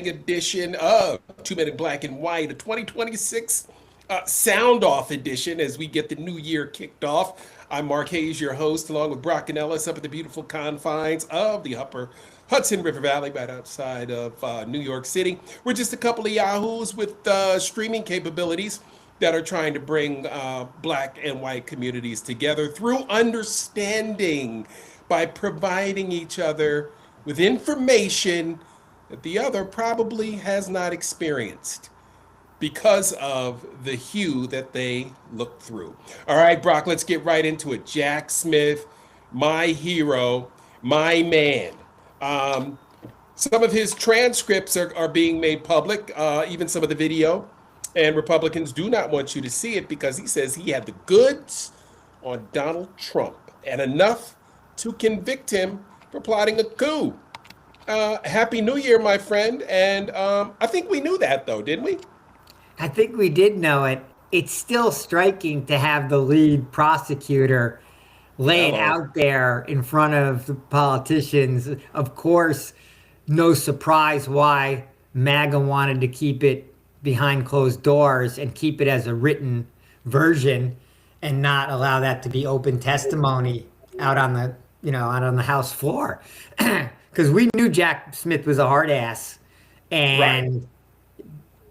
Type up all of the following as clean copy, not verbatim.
edition of 2 Minute Black and White, a 2026 sound off edition as we get the new year kicked off. I'm Mark Hayes, your host, along with Brock and Ellis up at the beautiful confines of the upper Hudson River Valley, right outside of New York City. We're just a couple of yahoos with streaming capabilities that are trying to bring black and white communities together through understanding by providing each other with information that the other probably has not experienced because of the hue that they look through. All right, Brock, let's get right into it. Jack Smith, my hero, my man. Um, some of his transcripts are being made public, even some of the video. And Republicans do not want you to see it because he says he had the goods on Donald Trump and enough to convict him for plotting a coup. Happy New Year, my friend. And I think we knew that, though, didn't we? I think we did know it. It's still striking to have the lead prosecutor lay it Hello. out there in front of the politicians. Of course, no surprise why MAGA wanted to keep it behind closed doors and keep it as a written version and not allow that to be open testimony out on the House floor. Because we knew Jack Smith was a hard ass Right. and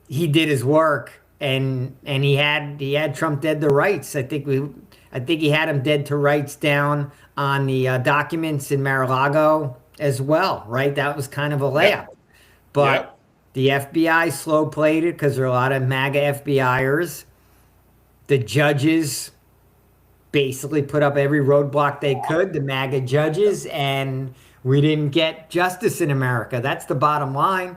he did his work and he had Trump dead to rights. I think he had him dead to rights down on the documents in Mar-a-Lago as well, right? That was kind of a layup. Yep. But Yep. the FBI slow played it because there are a lot of MAGA FBIers. The judges basically put up every roadblock they could, the MAGA judges, and we didn't get justice in America. That's the bottom line.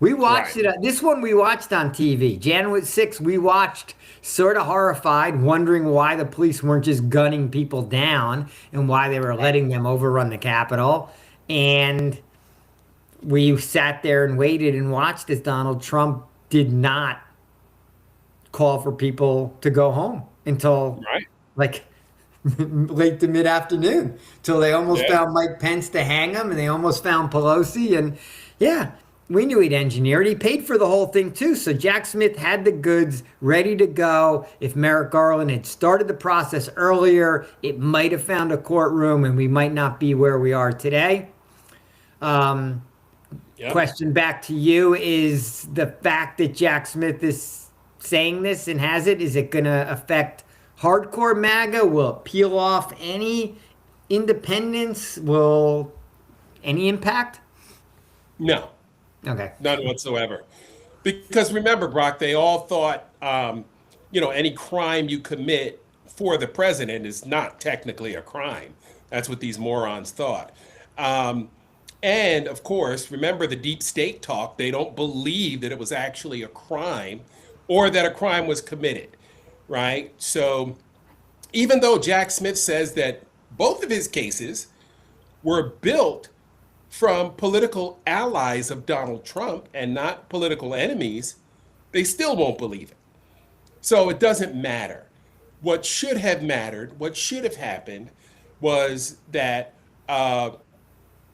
We watched Right. it. This one we watched on TV. January 6th, we watched sort of horrified, wondering why the police weren't just gunning people down and why they were letting them overrun the Capitol. And we sat there and waited and watched as Donald Trump did not call for people to go home until Right. like late to mid afternoon, till they almost Yeah. found Mike Pence to hang him and they almost found Pelosi. And yeah, we knew he'd engineered. He paid for the whole thing too. So Jack Smith had the goods ready to go. If Merrick Garland had started the process earlier, it might have found a courtroom and we might not be where we are today. Um, Yep. Question back to you is the fact that Jack Smith is saying this and has it, is it going to affect hardcore MAGA? Will it peel off any independents? Will any impact? No, Okay. none whatsoever. Because remember, Brock, they all thought, any crime you commit for the president is not technically a crime. That's what these morons thought. Um, and of course, remember the deep state talk. They don't believe that it was actually a crime or that a crime was committed, right? So even though Jack Smith says that both of his cases were built from political allies of Donald Trump and not political enemies, they still won't believe it. So it doesn't matter. What should have mattered, what should have happened, was that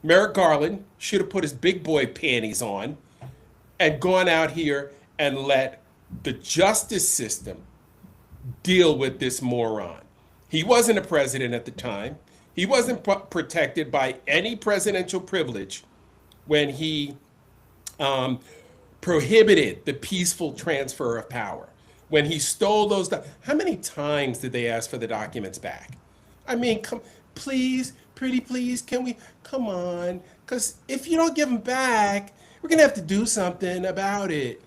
Merrick Garland should have put his big boy panties on and gone out here and let the justice system deal with this moron. He wasn't a president at the time. He wasn't protected by any presidential privilege when he um, prohibited the peaceful transfer of power. When he stole those, how many times did they ask for the documents back? I mean, come, please, pretty please, can we, come on? Because if you don't give them back, we're gonna have to do something about it.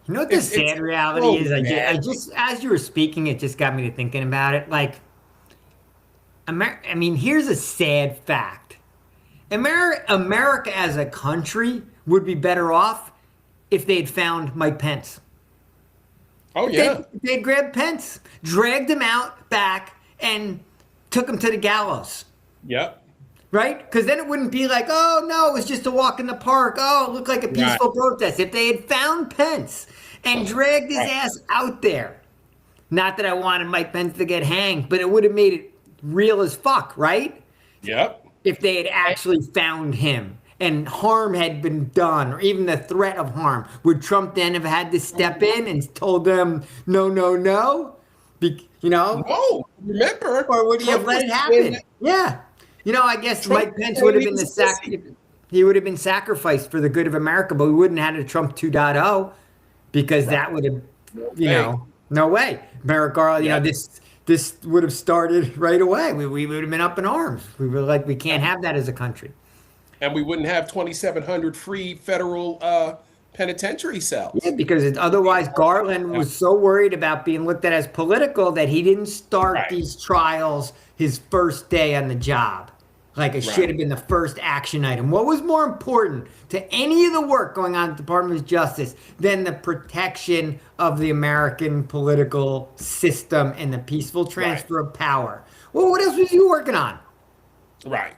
You know what the It's sad reality so is? I nasty. just, as you were speaking, it just got me to thinking about it. Like, I mean, here's a sad fact. America as a country would be better off if they'd found Mike Pence. Oh If they yeah, if they grabbed Pence, dragged him out back, and took him to the gallows, yep, right? Because then it wouldn't be like, oh no, it was just a walk in the park. Oh, it looked like a right, peaceful protest. If they had found Pence and dragged his right, ass out there, not that I wanted Mike Pence to get hanged, but it would have made it real as fuck, right? yep, If they had actually found him and harm had been done, or even the threat of harm, would Trump then have had to step in and told them no, no, no? You know, No, remember, or would he have Trump let was it saying, happen? Yeah. I guess Trump Mike was Pence would saying have he been was the a pussy. he would have been sacrificed for the good of America, but we wouldn't have had a Trump 2.0 because Right. that would have, No way. no way. Merrick Garland, Yeah. this would have started right away. We would have been up in arms. We were like, we can't And have that as a country. and we wouldn't have 2,700 free federal penitentiary Yeah, cells. because otherwise Garland Yeah. was so worried about being looked at as political that he didn't start Right, these trials his first day on the job. Like it should right, have been the first action item. What was more important to any of the work going on at the Department of Justice than the protection of the American political system and the peaceful right, transfer of power? Well, what else was you working on? right.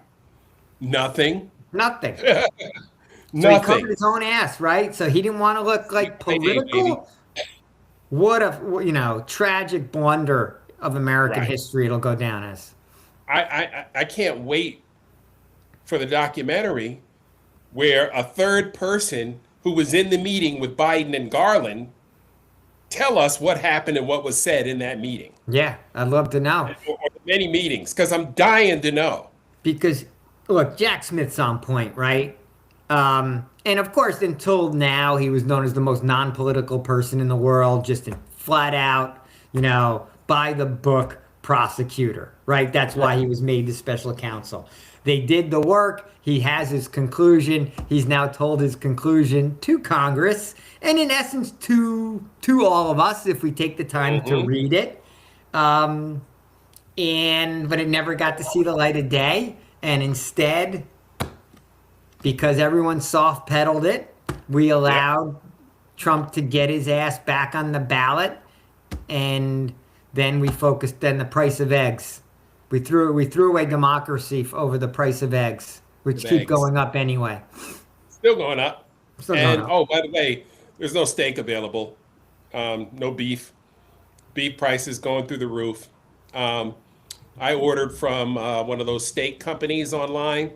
Nothing. Nothing. So he covered Nothing. his own ass, right? So he didn't want to look like I did, baby. political. What a tragic blunder of American Right. history it'll go down as. I can't wait for the documentary where a third person who was in the meeting with Biden and Garland tell us what happened and what was said in that meeting, Yeah, I'd love to know. or many meetings, because I'm dying to know. Because look, Jack Smith's on point, right? And of course, until now, he was known as the most non-political person in the world, just a flat out, by the book prosecutor, right? That's why he was made the special counsel. They did the work. He has his conclusion. He's now told his conclusion to Congress, and in essence, to all of us, if we take the time to Hmm. read it. Um, but it never got to see the light of day. And instead, because everyone soft pedaled it, we Yep, allowed Trump to get his ass back on the ballot, and then we focused on the price of eggs. We threw away democracy over the price of eggs, with which keep eggs. going up anyway. Still going up. Still going And up. oh, by the way, there's no steak available. No beef. Beef prices going through the roof. Um, I ordered from one of those steak companies online.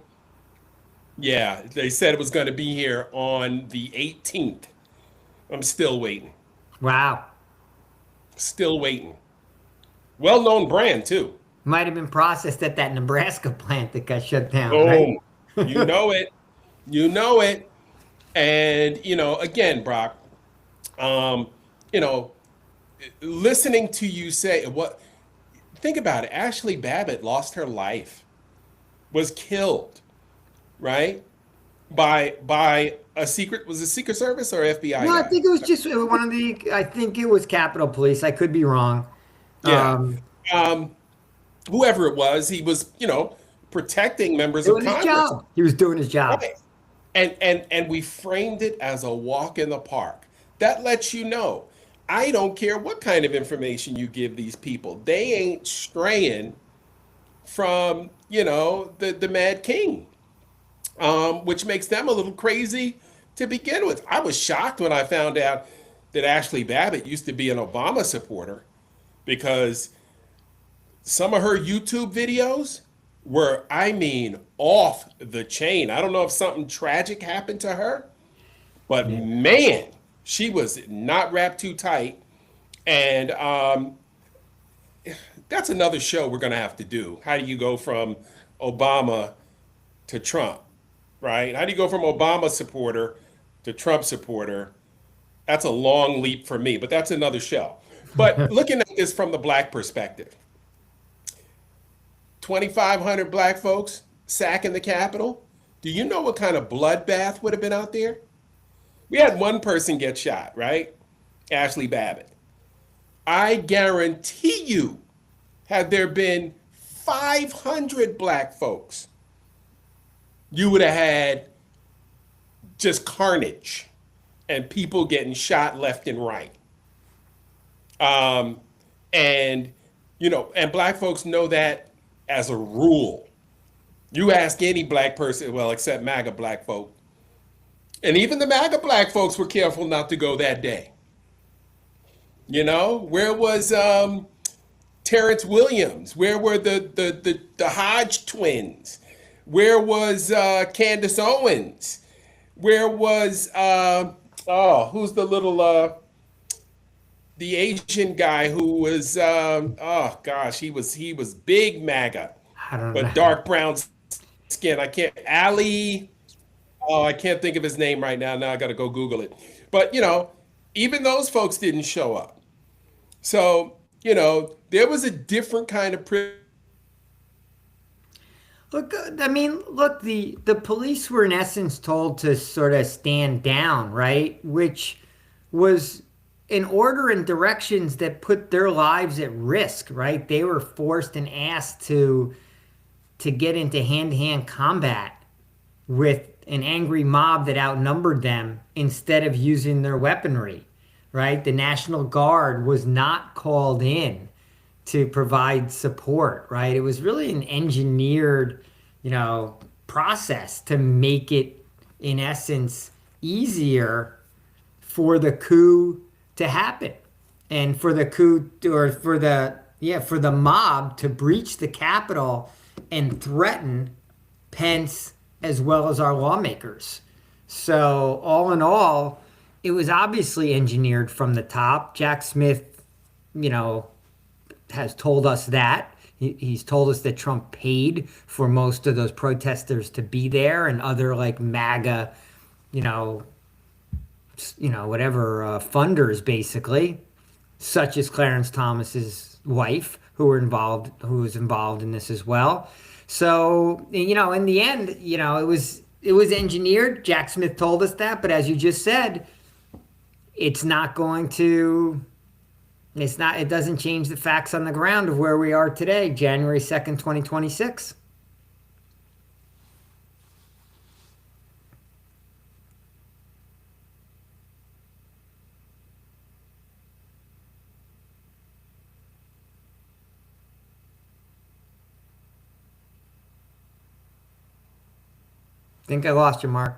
Yeah, they said it was going to be here on the 18th. I'm still waiting. Wow. Still waiting. Well-known brand too. Might have been processed at that Nebraska plant that got shut down, right? Boom. You know it. You know it. And again, Brock, um, you know, listening to you say what think about it. Ashley Babbitt lost her life, was killed, right? By a secret, was it Secret Service or FBI No, I guy? think it was just one of the. I think it was Capitol Police. I could be wrong. Yeah. Um, Um, Whoever it was, he was, protecting members of Doing his Congress. job. He was doing his job. Right. And we framed it as a walk in the park. That lets you know. I don't care what kind of information you give these people. They ain't straying from, the Mad King, which makes them a little crazy to begin with. I was shocked when I found out that Ashley Babbitt used to be an Obama supporter because some of her YouTube videos were, I mean, off the chain. I don't know if something tragic happened to her, but Yeah. man, she was not wrapped too tight. And that's another show we're going to have to do. How do you go from Obama to Trump, right? How do you go from Obama supporter to Trump supporter? That's a long leap for me, but that's another show. But looking at this from the black perspective, 2,500 black folks sacking the Capitol. Do you know what kind of bloodbath would have been out there? We had one person get shot, right? Ashley Babbitt. I guarantee you, had there been 500 black folks, you would have had just carnage and people getting shot left and right. Um, and, and black folks know that as a rule. You ask any black person, well, except MAGA black folk, and even the MAGA black folks were careful not to go that day. Where was Terrence Williams? Where were the Hodge twins? Where was Candace Owens? Where was who's the little the Asian guy who was oh gosh, he was big MAGA, I don't know. but dark brown skin. I can't Ali. Oh, I can't think of his name right now. Now I got to go Google it. But even those folks didn't show up. So there was a different kind of Look, I mean, look, the police were in essence told to sort of stand down, right? Which was an order and directions that put their lives at risk, right? They were forced and asked to get into hand-to-hand combat with an angry mob that outnumbered them instead of using their weaponry, right? The National Guard was not called in to provide support, right? It was really an engineered, process to make it, in essence, easier for the coup to happen and for the coup or for the mob to breach the Capitol and threaten Pence as well as our lawmakers. So all in all, it was obviously engineered from the top. Jack Smith, has told us that. He's told us that Trump paid for most of those protesters to be there and other like MAGA, whatever funders basically, such as Clarence Thomas's wife, who was involved in this as well. So in the end, it was engineered. Jack Smith told us that, but as you just said, it's not going to. It doesn't change the facts on the ground of where we are today, January 2nd, 2026. Think I lost you, Mark.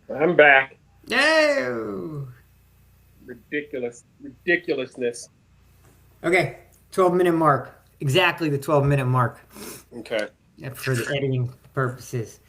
I'm back. No. Ridiculousness. Okay, 12-minute mark. Exactly the 12-minute mark. Okay. For the editing purposes.